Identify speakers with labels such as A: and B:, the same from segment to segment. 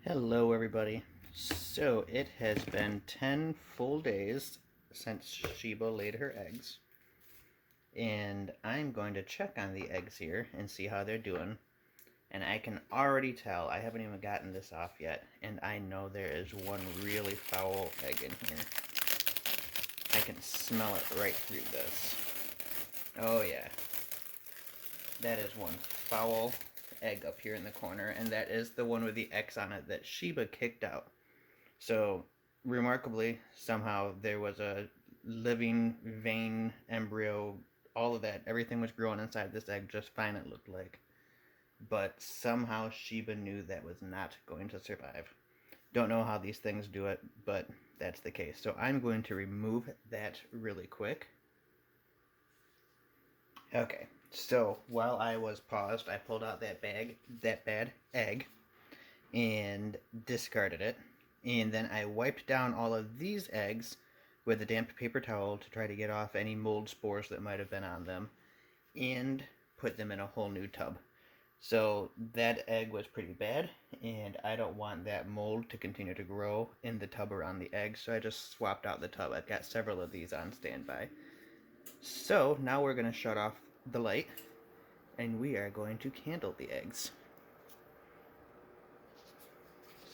A: Hello everybody. So it has been 10 full days since Sheba laid her eggs, and I'm going to check on the eggs here and see how they're doing. And I can already tell, I haven't even gotten this off yet, and I know there is one really foul egg in here. I can smell it right through this. Oh yeah, that is one foul egg up here in the corner, and that is the one with the X on it that Sheba kicked out. So, remarkably, somehow there was a living vein, embryo, all of that. Everything was growing inside this egg just fine, it looked like. But somehow Sheba knew that was not going to survive. Don't know how these things do it, but that's the case. So I'm going to remove that really quick. Okay, so while I was paused, I pulled out that bad egg, and discarded it. And then I wiped down all of these eggs with a damp paper towel to try to get off any mold spores that might have been on them, and put them in a whole new tub. So that egg was pretty bad, and I don't want that mold to continue to grow in the tub around the egg, so I just swapped out the tub. I've got several of these on standby. So now we're going to shut off the light, and we are going to candle the eggs.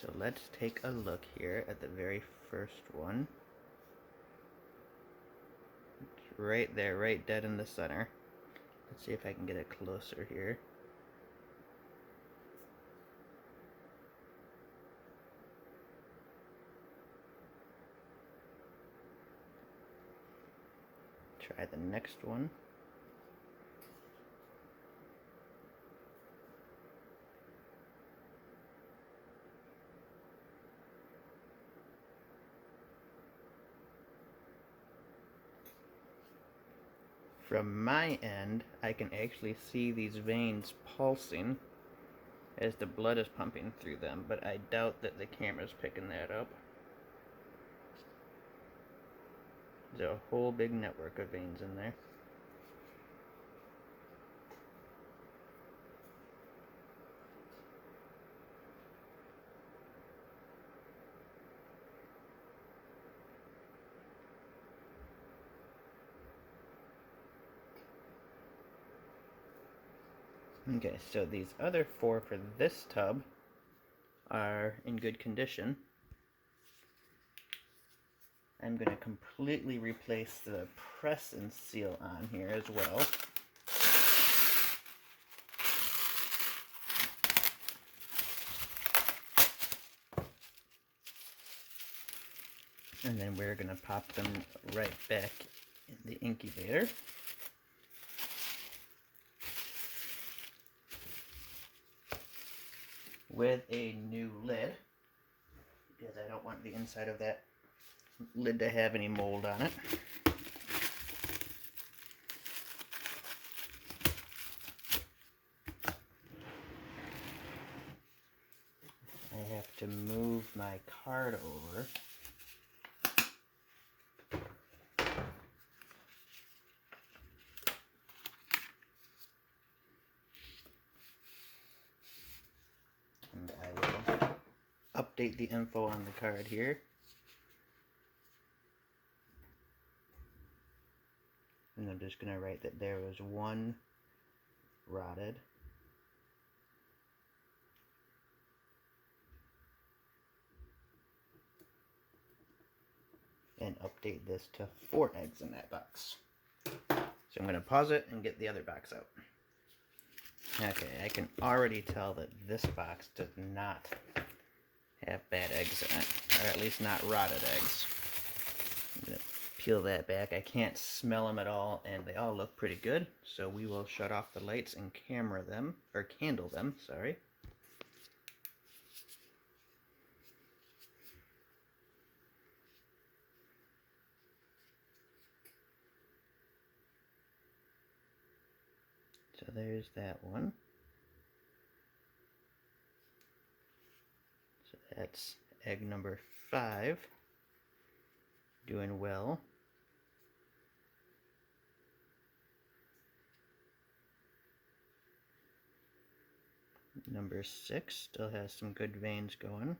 A: So let's take a look here at the very first one. It's right there, right dead in the center. Let's see if I can get it closer here. Try the next one. From my end, I can actually see these veins pulsing as the blood is pumping through them, but I doubt that the camera's picking that up. There's a whole big network of veins in there. Okay, so these other four for this tub are in good condition. I'm going to completely replace the press and seal on here as well. And then we're going to pop them right back in the incubator. With a new lid, because I don't want the inside of that lid to have any mold on it. I have to move my card over. And I will update the info on the card here. And I'm just going to write that there was one rotted. And update this to 4 eggs in that box. So I'm going to pause it and get the other box out. Okay, I can already tell that this box does not have bad eggs in it, or at least not rotted eggs. I'm going to peel that back. I can't smell them at all, and they all look pretty good, so we will shut off the lights and camera them, or candle them, sorry. So there's that one. So that's egg number 5. Doing well. Number 6 still has some good veins going.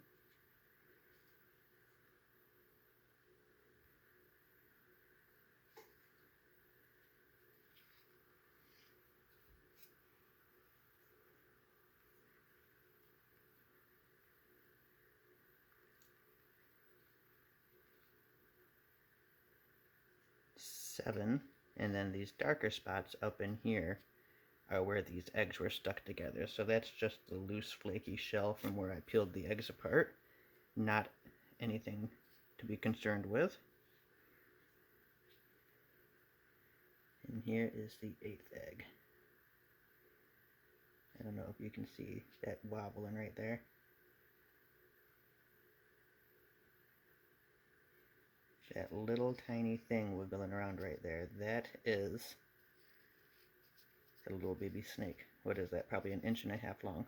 A: Seven, and then these darker spots up in here are where these eggs were stuck together. So that's just the loose flaky shell from where I peeled the eggs apart, not anything to be concerned with. And here is the 8th egg. I don't know if you can see that wobbling right there. That little tiny thing wiggling around right there, that is a little baby snake. What is that? Probably 1.5 inches long.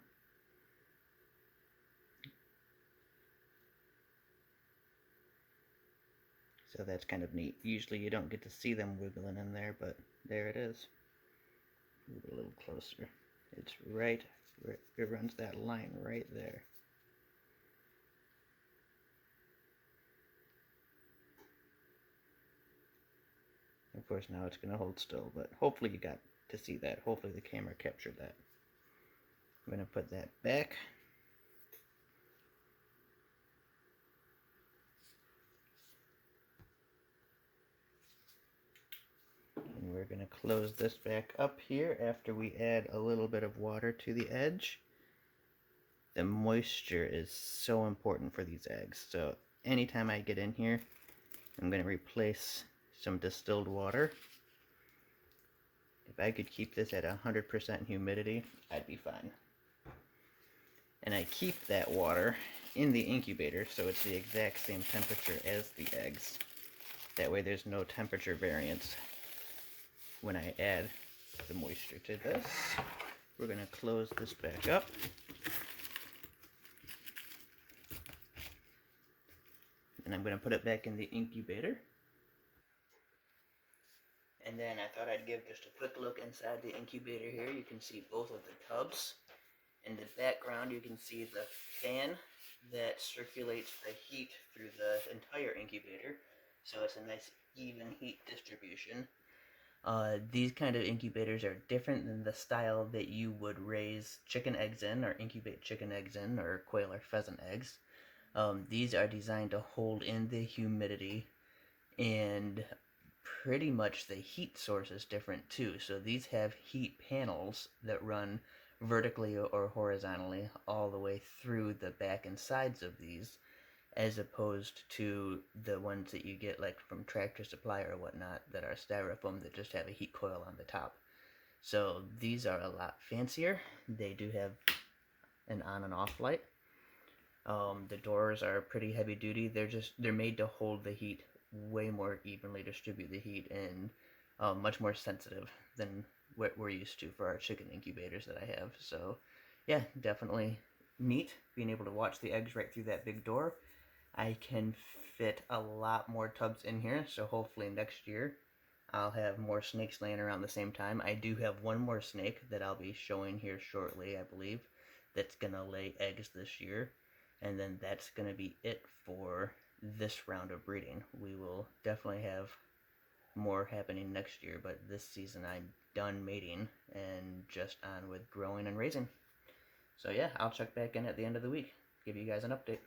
A: So that's kind of neat. Usually you don't get to see them wiggling in there, but there it is. Move it a little closer. It's right, it runs that line right there. Of course, now it's going to hold still, but hopefully you got to see that. Hopefully the camera captured that. I'm going to put that back. And we're going to close this back up here after we add a little bit of water to the edge. The moisture is so important for these eggs. So anytime I get in here, I'm going to replace some distilled water. If I could keep this at 100% humidity, I'd be fine. And I keep that water in the incubator so it's the exact same temperature as the eggs. That way there's no temperature variance when I add the moisture to this. We're going to close this back up. And I'm going to put it back in the incubator. And then I thought I'd give just a quick look inside the incubator here. You can see both of the tubs. In the background you can see the fan that circulates the heat through the entire incubator. So it's a nice even heat distribution. These kind of incubators are different than the style that you would raise chicken eggs in or incubate chicken eggs in or quail or pheasant eggs. These are designed to hold in the humidity, and pretty much the heat source is different too. So these have heat panels that run vertically or horizontally all the way through the back and sides of these, as opposed to the ones that you get like from Tractor Supply or whatnot that are styrofoam that just have a heat coil on the top. So these are a lot fancier. They do have an on and off light. The doors are pretty heavy duty. They're made to hold the heat way more evenly, distribute the heat, and much more sensitive than what we're used to for our chicken incubators that I have. So yeah, definitely neat being able to watch the eggs right through that big door. I can fit a lot more tubs in here, so hopefully next year I'll have more snakes laying around the same time. I do have one more snake that I'll be showing here shortly, I believe, that's gonna lay eggs this year, and then that's gonna be it for this round of breeding. We will definitely have more happening next year, but this season I'm done mating and just on with growing and raising. So yeah, I'll check back in at the end of the week, give you guys an update.